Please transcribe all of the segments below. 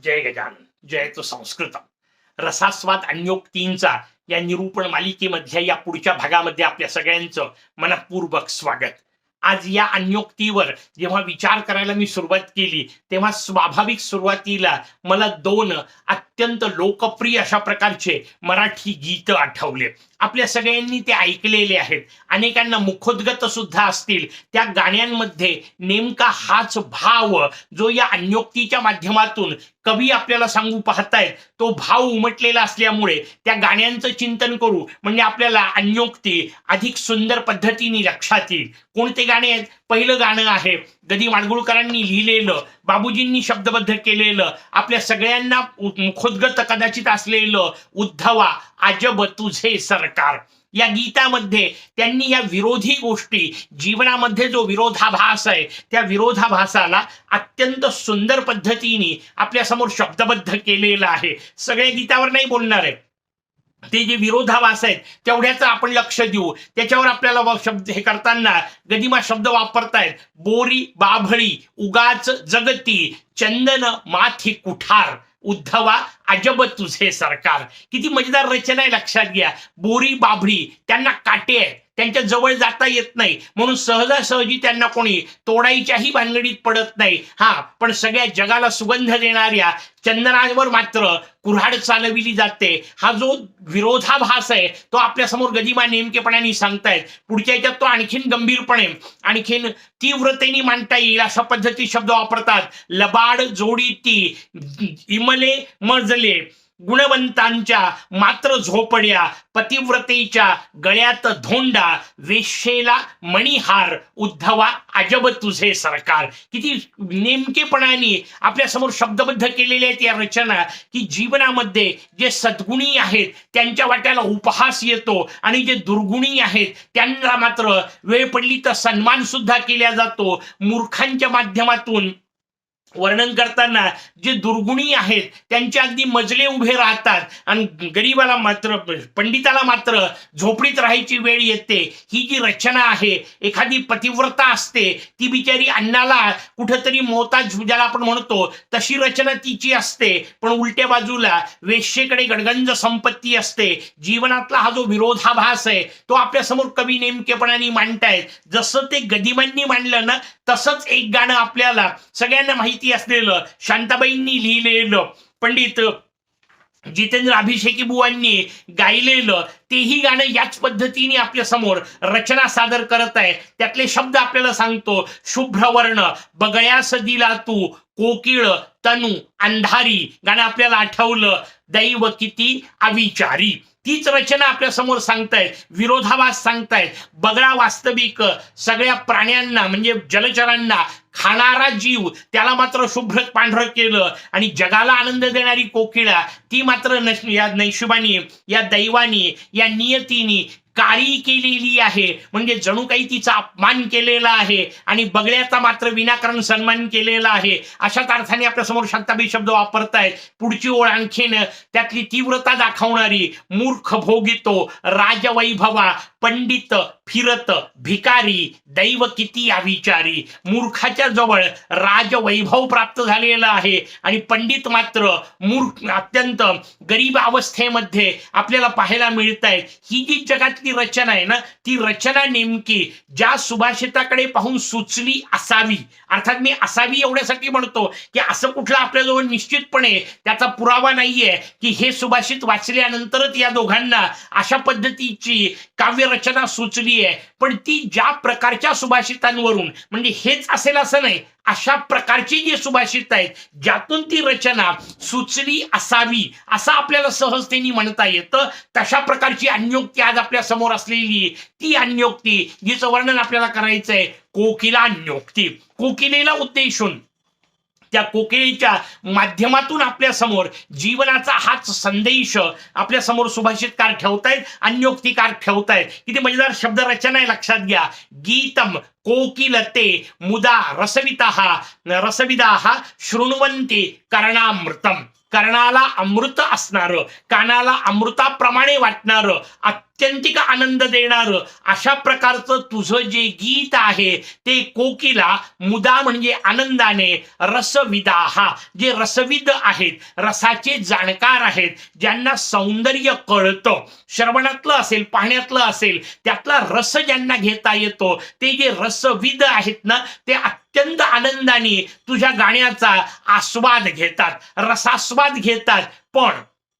जय गजानन जयतो संस्कृतम रसास्वाद अन्योक्तींचा या निरूपण मालिकेमधल्या या पुढच्या भागामध्ये आपल्या सगळ्यांचं मनपूर्वक स्वागत. आज या अन्योक्तीवर जेव्हा विचार करायला मी सुरुवात केली तेव्हा स्वाभाविक सुरुवातीला मला दोन अत्यंत लोकप्रिय अशा प्रकारचे मराठी गीत आठवले. आपल्या सगळ्यांनी ते ऐकलेले आहेत, अनेकांना मुखोद्गत सुद्धा असतील. त्या गाण्यांमध्ये नेमका हाच भाव जो या अन्योक्तीच्या माध्यमातून कवी आपल्याला सांगू पाहतायत तो भाव उमटलेला असल्यामुळे त्या गाण्यांचं चिंतन करू म्हणजे आपल्याला अन्योक्ती अधिक सुंदर पद्धतीने लक्षात येईल. कोणते गाणे आहेत? पहिलं गाणं आहे गदी माडगुळकरांनी लिहिलेलं, बाबूजींनी शब्दबद्ध केलेलं, आपल्या सगळ्यांना मुखोद्गत कदाचित असलेलं उद्धवा अजब तुझे सरकार. या गीतामध्ये त्यांनी या विरोधी गोष्टी जीवनामध्ये जो विरोधाभास आहे त्या विरोधाभासाला अत्यंत सुंदर पद्धतीने आपल्या समोर शब्दबद्ध केलेलं आहे. सगळ्या गीतावर नाही बोलणार आहे, ते जे विरोधाभास आहेत तेवढ्याच आपण लक्ष देऊ. त्याच्यावर आपल्याला शब्द हे करताना गदिमा शब्द वापरतायत. बोरी बाभळी उगाच जगती चंदन माथी कुठार उद्धवा अजब तुझे सरकार. किती मजेदार रचना आहे, लक्षात घ्या. बोरी बाभळी त्यांना काटे आहेत, त्यांच्या जवळ जाता येत नाही म्हणून सहजासहजी त्यांना कोणी तोडायच्याही भानगडीत पडत नाही. पण सगळ्या जगाला सुगंध देणाऱ्या चंदनावर मात्र कुऱ्हाड चालविली जाते. हा जो विरोधाभास आहे तो आपल्या समोर गदिमा नेमकेपणाने सांगतायत. पुढच्या याच्यात तो आणखीन गंभीरपणे आणखीन तीव्रतेने मांडता येईल अशा पद्धती शब्द वापरतात. लबाड जोडी ती इमले मजले गुणवंतांच्या मात्र झोपड्या पतिव्रतेच्या गळ्यात धोंडा वेश्येला मणिहार उद्धवा अजब तुझे सरकार. किती नेमकेपणाने आपल्या समोर शब्दबद्ध केलेले आहेत या रचना की जीवनामध्ये जे सद्गुणी आहेत त्यांच्या वाट्याला उपहास येतो आणि जे दुर्गुणी आहेत त्यांना मात्र वेळ पडली तर सन्मान सुद्धा केला जातो. मूर्खांच्या माध्यमातून वर्णन करताना जे दुर्गुणी आहेत त्यांचे अगदी मजले उभे राहतात आणि गरीबाला मात्र पंडिताला मात्र झोपडीत राहायची वेळ येते. ही जी रचना आहे, एखादी पतिव्रता असते ती बिचारी अन्नाला कुठंतरी मोहताज ज्याला आपण म्हणतो तशी रचना तिची असते, पण उलट्या बाजूला वेश्येकडे गडगंज संपत्ती असते. जीवनातला हा जो विरोधाभास आहे तो आपल्या समोर कवी नेमकेपणाने मांडतायत. जसं ते गदिमांनी मांडलं ना तसंच एक गाणं आपल्याला सगळ्यांना माहिती असलेलं शांताबाईंनी लिहिलेलं पंडित जितेंद्र अभिषेकी बुवांनी गायलेलं तेही गाणं याच पद्धतीने आपल्या समोर रचना सादर करत आहे. त्यातले शब्द आपल्याला सांगतो. शुभ्रवर्ण बगळ्यास दिला तू कोकिळ तनु अंधारी गाणं आपल्याला आठवलं. दैव किती अविचारी तीच रचना आपल्या समोर सांगतायत. विरोधाभास सांगतायत. बगळा वास्तविक सगळ्या प्राण्यांना म्हणजे जलचरांना खाणारा जीव त्याला मात्र शुभ्र पांढरं केलं आणि जगाला आनंद देणारी कोकिळा ती मात्र या नैशिबानी या दैवानी या नियतीनी काळी केलेली आहे म्हणजे जणू काही तिचा अपमान केलेला आहे आणि बगळ्याचा मात्र विनाकारण सन्मान केलेला आहे. अशाच अर्थाने आपल्या समोर शांताबाई शब्द वापरतायत. पुढची ओळ आणखीन त्यातली तीव्रता दाखवणारी. मूर्ख भोगितो राजवैभवा पंडित फिरत भिकारी दैव किती अविचारी. मूर्खाच्या जवळ राजवैभव प्राप्त झालेला आहे आणि पंडित मात्र मूर्ख अत्यंत गरीब अवस्थेमध्ये आपल्याला पाहायला मिळत आहेत. ही जी जगातली रचना आहे ना ती रचना नेमकी ज्या सुभाषिताकडे पाहून सुचली असावी. अर्थात मी असावी एवढ्यासाठी म्हणतो की असं कुठलं आपल्याजवळ निश्चितपणे त्याचा पुरावा नाहीये की हे सुभाषित वाचल्यानंतरच या दोघांना अशा पद्धतीची काव्य रचना सुचली आहे. पण ती ज्या प्रकारच्या सुभाषितांवरून म्हणजे हेच असेल असं नाही, अशा प्रकारची जी सुभाषित आहेत ज्यातून ती रचना सुचली असावी असं आपल्याला सहजतेने म्हणता येतं. तशा प्रकारची अन्योक्ती आज आपल्या समोर असलेली ती अन्योक्ती जिचं वर्णन आपल्याला करायचंय कोकिला अन्योक्ती. कोकिलेला उद्देशून त्या कोकिळेच्या माध्यमातून आपल्या समोर जीवनाचा हाच संदेश आपल्या समोर सुभाषितकार ठेवतायत, अन्योक्तिकार ठेवतायत. किती मजेदार शब्द रचना आहे, लक्षात घ्या. गीतम कोकिलते मुदा रसविदाहा शृण्वन्ति कर्णामृतम. कर्णाला अमृत असणारं, कानाला अमृताप्रमाणे वाटणारं आत्यंतिक आनंद देणारं अशा प्रकारचं तुझं जे गीत आहे ते कोकिला मुदा म्हणजे आनंदाने रसविदाहा, जे रसविद आहेत, रसाचे जाणकार आहेत, ज्यांना सौंदर्य कळतं, श्रवणातलं असेल पाहण्यातलं असेल त्यातला रस ज्यांना घेता येतो, ते जे रसविद आहेत ना ते अत्यंत आनंदाने तुझ्या गाण्याचा आस्वाद घेतात, रसास्वाद घेतात. पण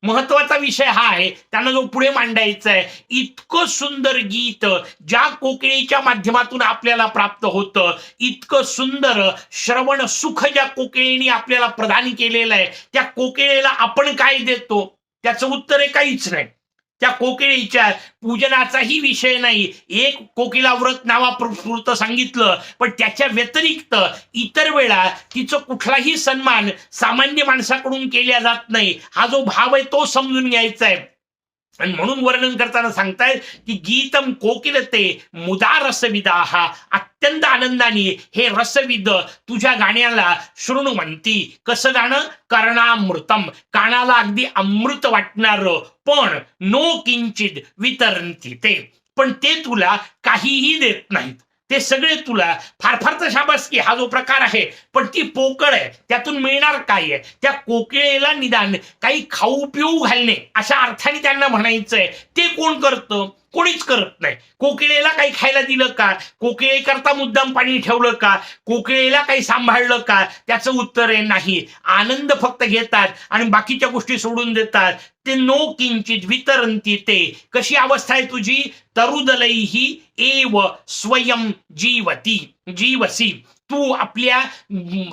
महत्वाचा विषय हा आहे त्यांना जो पुढे मांडायचा आहे, इतकं सुंदर गीत ज्या कोकिळेच्या माध्यमातून आपल्याला प्राप्त होतं, इतकं सुंदर श्रवण सुख ज्या कोकिळेने आपल्याला प्रदान केलेलं आहे, त्या कोकिळेला आपण काय देतो? त्याचं उत्तर आहे काहीच नाही. त्या कोकिळेच्या पूजनाचाही विषय नाही. एक कोकिला व्रत नावापुरतं सांगितलं, पण त्याच्या व्यतिरिक्त इतर वेळा तिचं कुठलाही सन्मान सामान्य माणसाकडून केला जात नाही. हा जो भाव आहे तो समजून घ्यायचा आहे. आणि म्हणून वर्णन करताना सांगतायत की गीतम कोकिलते मुदा रसविदाहा, अत्यंत आनंदाने हे रसविद तुझ्या गाण्याला शृणुवंती. कसं गाणं? कर्णामृतम, कानाला अगदी अमृत वाटणार, पण नो किंचित वितरंती ते, पण ते तुला काहीही देत नाहीत. ते सगळे तुला फार फार तर शाबासकी हा जो प्रकार आहे, पण ती पोकळ आहे, त्यातून मिळणार काय आहे? त्या कोकिळेला निदान काही खाऊ पिऊ घालणे अशा अर्थाने त्यांना म्हणायचंय. ते कोण करतं? कोणीच करत नाही. कोकिळेला काही खायला दिलं का? कोकिळेकरता मुद्दाम पाणी ठेवलं का? कोकिळेला काही सांभाळलं का? त्याचं उत्तर आहे नाही. आनंद फक्त घेतात आणि बाकीच्या गोष्टी सोडून देतात. ते नो किंचित वितरंती ते. कशी अवस्था आहे तुझी? तरुदलैही एव स्वयं जीवती जीवसी. तू आपल्या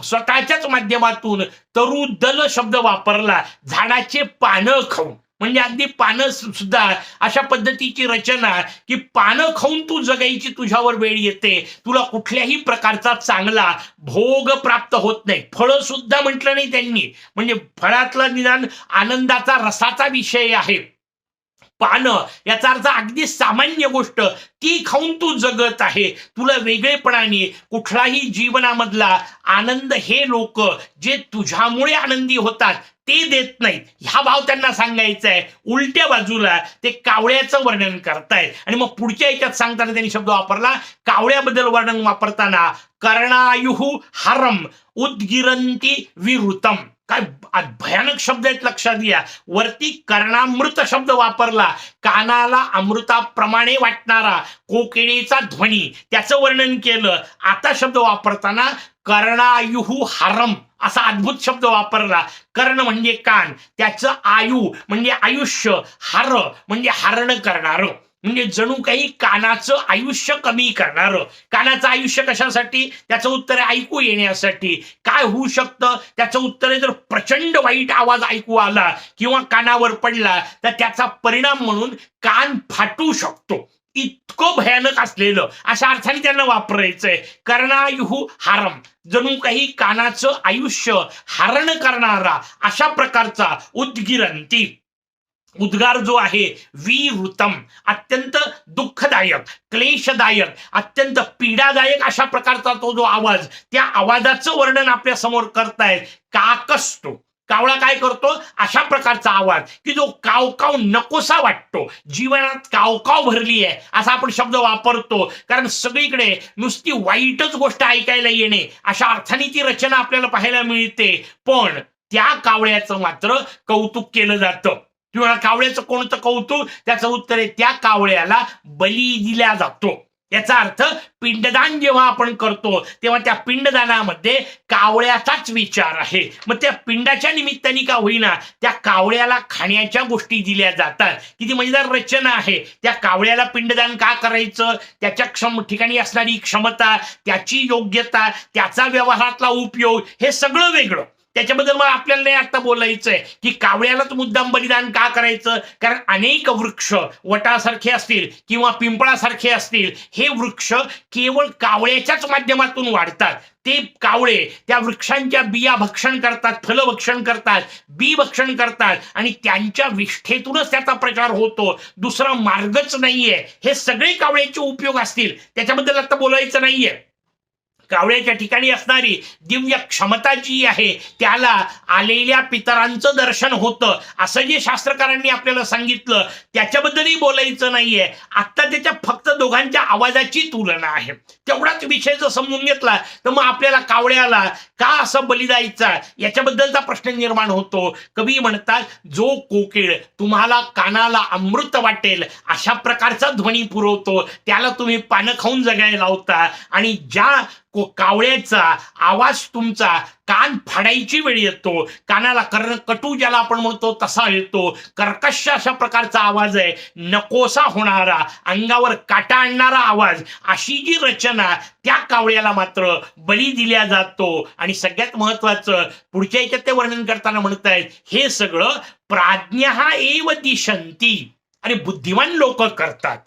स्वतःच्याच माध्यमातून तरुदल शब्द वापरला, झाडाचे पानं खाऊन, म्हणजे अगदी पानं सुद्धा अशा पद्धतीची रचना की पानं खाऊन तू जगायची तुझ्यावर वेळ येते. तुला कुठल्याही प्रकारचा चांगला भोग प्राप्त होत नाही. फळं सुद्धा म्हटलं नाही त्यांनी, म्हणजे फळातला निदान आनंदाचा रसाचा विषय आहे. पानं याचा अर्थ अगदी सामान्य गोष्ट ती खाऊन तू जगत आहे. तुला वेगळेपणाने कुठलाही जीवनामधला आनंद हे लोक जे तुझ्यामुळे आनंदी होतात ते देत नाहीत. हा भाव त्यांना सांगायचा आहे. उलट्या बाजूला ते कावळ्याचं वर्णन करतायत आणि मग पुढच्या याच्यात सांगताना त्यांनी शब्द वापरला कावळ्याबद्दल वर्णन वापरताना कर्णायुः हरम उद्गिरंती विरुतम. काय भयानक शब्द आहेत लक्षात घ्या. वरती कर्णामृत शब्द वापरला, कानाला अमृताप्रमाणे वाटणारा कोकिळेचा ध्वनी, त्याचं वर्णन केलं. आता शब्द वापरताना कर्णायुः हरम असा अद्भुत शब्द वापरला. कर्ण म्हणजे कान, त्याचं आयु म्हणजे आयुष्य, हर म्हणजे हरण करणार, म्हणजे जणू काही कानाचं आयुष्य कमी करणार. कानाचं आयुष्य कशासाठी? त्याचं उत्तर आहे ऐकू येण्यासाठी. काय होऊ शकतं? त्याचं उत्तर आहे जर प्रचंड वाईट आवाज ऐकू आला किंवा कानावर पडला तर त्याचा परिणाम म्हणून कान फाटू शकतो. इतकं भयानक असलेलं अशा अर्थाने त्यांना वापरायचंय. कर्णायुः हरम, जणू काही कानाचं आयुष्य हरण करणारा अशा प्रकारचा उद्गिरंती. उद्गार जो आहे विरुतम, अत्यंत दुःखदायक, क्लेशदायक, अत्यंत पीडादायक अशा प्रकारचा तो जो आवाज, त्या आवाजाचं वर्णन आपल्या समोर करतायत. काकसतो, कावळा काय करतो? अशा प्रकारचा आवाज की जो कावकाव नकोसा वाटतो. जीवनात कावकाव भरली आहे असा आपण शब्द वापरतो, कारण सगळीकडे नुसती वाईटच गोष्ट ऐकायला येणे अशा अर्थाने ती रचना आपल्याला पाहायला मिळते. पण त्या कावळ्याचं मात्र कौतुक केलं जातं. किंवा कावळ्याचं कोणतं कौतुक? त्याचं उत्तर आहे त्या कावळ्याला बली दिला जातो. याचा अर्थ पिंडदान जेव्हा आपण करतो तेव्हा त्या पिंडदानामध्ये कावळ्याचाच विचार आहे. मग त्या पिंडाच्या निमित्ताने का होईना त्या कावळ्याला खाण्याच्या गोष्टी दिल्या जातात. किती मजेदार रचना आहे. त्या कावळ्याला पिंडदान का करायचं? त्याच्या ठिकाणी असणारी क्षमता, त्याची योग्यता, त्याचा व्यवहारातला उपयोग हे सगळं वेगळं. त्याच्याबद्दल मला आपल्याला नाही आता बोलायचंय की कावळ्यालाच मुद्दाम बलिदान का करायचं. कारण अनेक वृक्ष वटासारखे असतील किंवा पिंपळासारखे असतील, हे वृक्ष केवळ कावळ्याच्याच माध्यमातून वाढतात. ते कावळे त्या वृक्षांच्या बिया भक्षण करतात, फलभक्षण करतात, बी भक्षण करतात आणि त्यांच्या विष्ठेतूनच त्याचा प्रचार होतो. दुसरा मार्गच नाहीये. हे सगळे कावळ्याचे उपयोग असतील, त्याच्याबद्दल आता बोलायचं नाहीये. कावळ्याच्या ठिकाणी असणारी दिव्य क्षमता जी आहे त्याला आलेल्या पितरांचं दर्शन होतं असं जे शास्त्रकारांनी आपल्याला सांगितलं त्याच्याबद्दलही बोलायचं नाहीये. आता त्याच्या फक्त दोघांच्या आवाजाची तुलना आहे. तेवढाच विषय जर समजून घेतला तर मग आपल्याला कावळ्याला का असं बली द्यायचा याच्याबद्दलचा प्रश्न निर्माण होतो. कवी म्हणतात, जो कोकिळ तुम्हाला कानाला अमृत वाटेल अशा प्रकारचा ध्वनी पुरवतो त्याला तुम्ही पानं खाऊन जगायला लावता, आणि ज्या कावळ्याचा आवाज तुमचा कान फाडायची वेळ येतो, कानाला कटू ज्याला आपण म्हणतो तसा येतो, कर्कश अशा प्रकारचा आवाज आहे, नकोसा होणारा, अंगावर काटा आणणारा आवाज, अशी जी रचना त्या कावळ्याला मात्र बळी दिल्या जातो. आणि सगळ्यात महत्वाचं पुढच्या याच्यात ते वर्णन करताना म्हणतायत, हे सगळं प्राज्ञा एव दिशंती, आणि बुद्धिमान लोक करतात.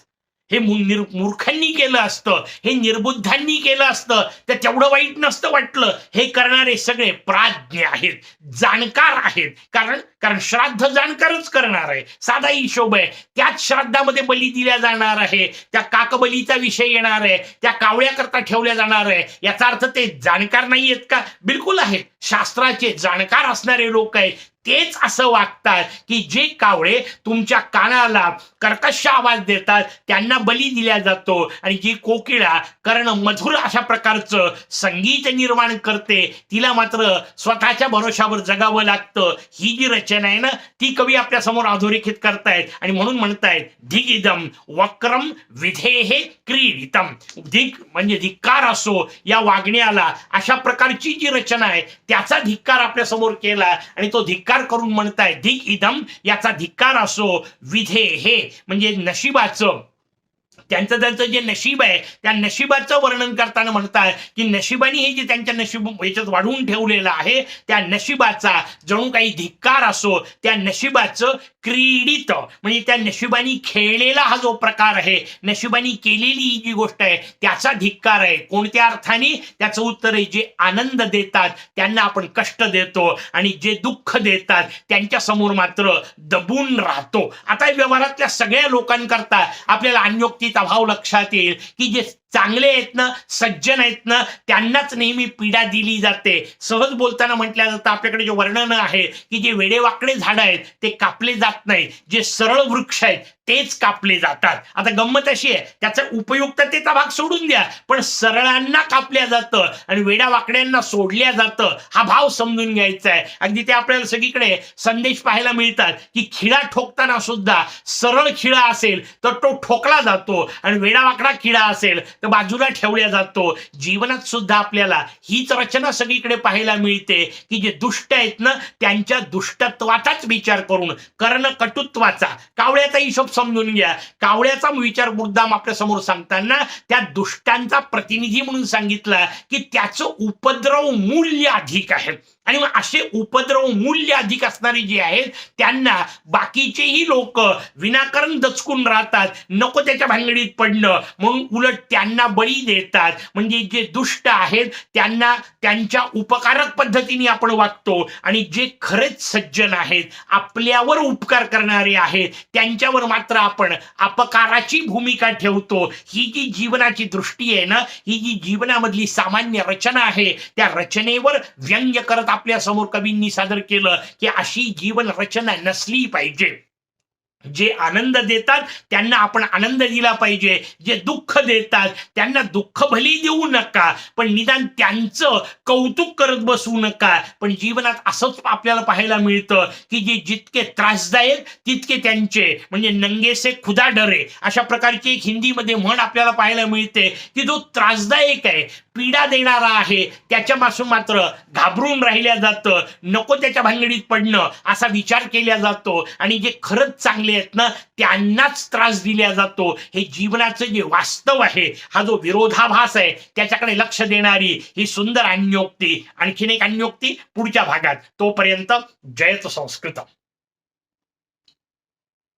हे मूर्खांनी केलं असतं, हे निर्बुद्धांनी केलं असतं तर तेवढं वाईट नसतं वाटलं. हे करणारे सगळे प्राज्ञ आहेत, जाणकार आहेत. कारण श्राद्ध जाणकारच करणार आहे, साधा हिशोब आहे. त्याच श्राद्धामध्ये बली दिल्या जाणार आहे, त्या काकबलीचा विषय येणार आहे, त्या कावळ्याकरता ठेवल्या जाणार आहे. याचा अर्थ ते जाणकार नाही आहेत का? बिलकुल आहेत. शास्त्राचे जाणकार असणारे लोक आहेत तेच असं वागतात की जे कावळे तुमच्या कानाला कर्कश आवाज देतात त्यांना बली दिला जातो, आणि जी कोकिळा कर्ण मधुर अशा प्रकारचं संगीत निर्माण करते तिला मात्र स्वतःच्या भरोशावर जगावं लागतं. ही जी रचना आहे ना ती कवी आपल्या समोर अधोरेखित करतायत, आणि म्हणून म्हणतायत धिगिदम वक्रम विधेहे क्रीडितम. धिक म्हणजे धिक्कार असो या वागण्याला, अशा प्रकारची जी रचना आहे त्याचा धिक्कार आपल्या समोर केला, आणि तो धिक्कार करून म्हणताय धिक इदम, याचा धिक्कार असो, विधे हे म्हणजे नशिबाचं, त्यांचं जे नशीब आहे त्या नशिबाचं वर्णन करताना म्हणतात की नशिबाने हे जे त्यांच्या नशीब याच्यात वाढवून ठेवलेलं आहे त्या नशिबाचा जणू काही धिक्कार असो, त्या नशिबाचं क्रीडित म्हणजे त्या नशिबाने खेळलेला हा जो प्रकार आहे, नशिबाने केलेली ही जी गोष्ट आहे त्याचा धिक्कार आहे. कोणत्या अर्थाने? त्याचं उत्तर आहे, जे आनंद देतात त्यांना आपण कष्ट देतो, आणि जे दुःख देतात त्यांच्या समोर मात्र दबून राहतो. आता व्यवहारातल्या सगळ्या लोकांकरता आपल्याला अन्योक्तीचा भाव लक्षात येईल की जे चांगले आहेत ना, सज्जन आहेत ना, त्यांनाच नेहमी पीडा दिली जाते. सहज बोलताना म्हटलं जातं, आपल्याकडे जे वर्णन आहे की जे वेडेवाकडे झाड आहेत ते कापले जात नाही, जे सरळ वृक्ष आहेत तेच कापले जातात. आता गंमत अशी आहे, त्याचा उपयुक्ततेचा भाग सोडून द्या, पण सरळांना कापल्या जातं आणि वेड्यावाकड्यांना सोडल्या जातं. हा भाव समजून घ्यायचा आहे. अगदी ते आपल्याला सगळीकडे संदेश पाहायला मिळतात की खिळा ठोकताना सुद्धा सरळ खिळा असेल तर तो ठोकला जातो, आणि वेडावाकडा खिळा असेल तर बाजूला ठेवल्या जातो. जीवनात सुद्धा आपल्याला हीच रचना सगळीकडे पाहायला मिळते की जे दुष्ट आहेत ना त्यांच्या दुष्टत्वाचाच विचार करून कर्ण कटुत्वाचा, कावळ्याचा हिशोब समजून घ्या. कावळ्याचा विचार मुद्दाम आपल्या समोर सांगताना त्या दुष्टांचा प्रतिनिधी म्हणून सांगितला की त्याचं उपद्रव मूल्य अधिक आहे, आणि मग असे उपद्रव मूल्य अधिक असणारे जे आहेत त्यांना बाकीचेही लोक विनाकारण दचकून राहतात, नको त्याच्या भानगडीत पडणं म्हणून उलट त्यांना बळी देतात. म्हणजे जे दुष्ट आहेत त्यांना त्यांच्या उपकारक पद्धतीने आपण वागतो, आणि जे खरेच सज्जन आहेत आपल्यावर उपकार करणारे आहेत त्यांच्यावर मात्र आपण अपकाराची भूमिका ठेवतो. ही जी जीवनाची दृष्टी आहे ना, ही जी जीवनामधली सामान्य रचना आहे त्या रचनेवर व्यंग्य करत आपल्या समोर कवींनी सादर केलं की अशी जीवन रचना नसली पाहिजे. जे आनंद देतात त्यांना आपण आनंद दिला पाहिजे, जे दुःख देतात त्यांना दुःख भली देऊ नका, पण निदान त्यांचं कौतुक करत बसू नका. पण जीवनात असंच आपल्याला पाहायला मिळतं की जे जितके त्रासदायक तितके त्यांचे, म्हणजे नंगे से खुदा डरे अशा प्रकारची एक हिंदीमध्ये म्हण आपल्याला पाहायला मिळते की जो त्रासदायक आहे, पीडा देणारा आहे त्याच्यापासून मात्र घाबरून राहिल्या जातं, नको त्याच्या भानगडीत पडणं असा विचार केला जातो, आणि जे खरंच चांगले आहेत ना त्यांनाच त्रास दिला जातो. हे जीवनाचं जे वास्तव आहे, हा जो विरोधाभास आहे त्याच्याकडे लक्ष देणारी ही सुंदर अन्योक्ती. आणखीन एक अन्योक्ती पुढच्या भागात. तोपर्यंत जयत संस्कृत.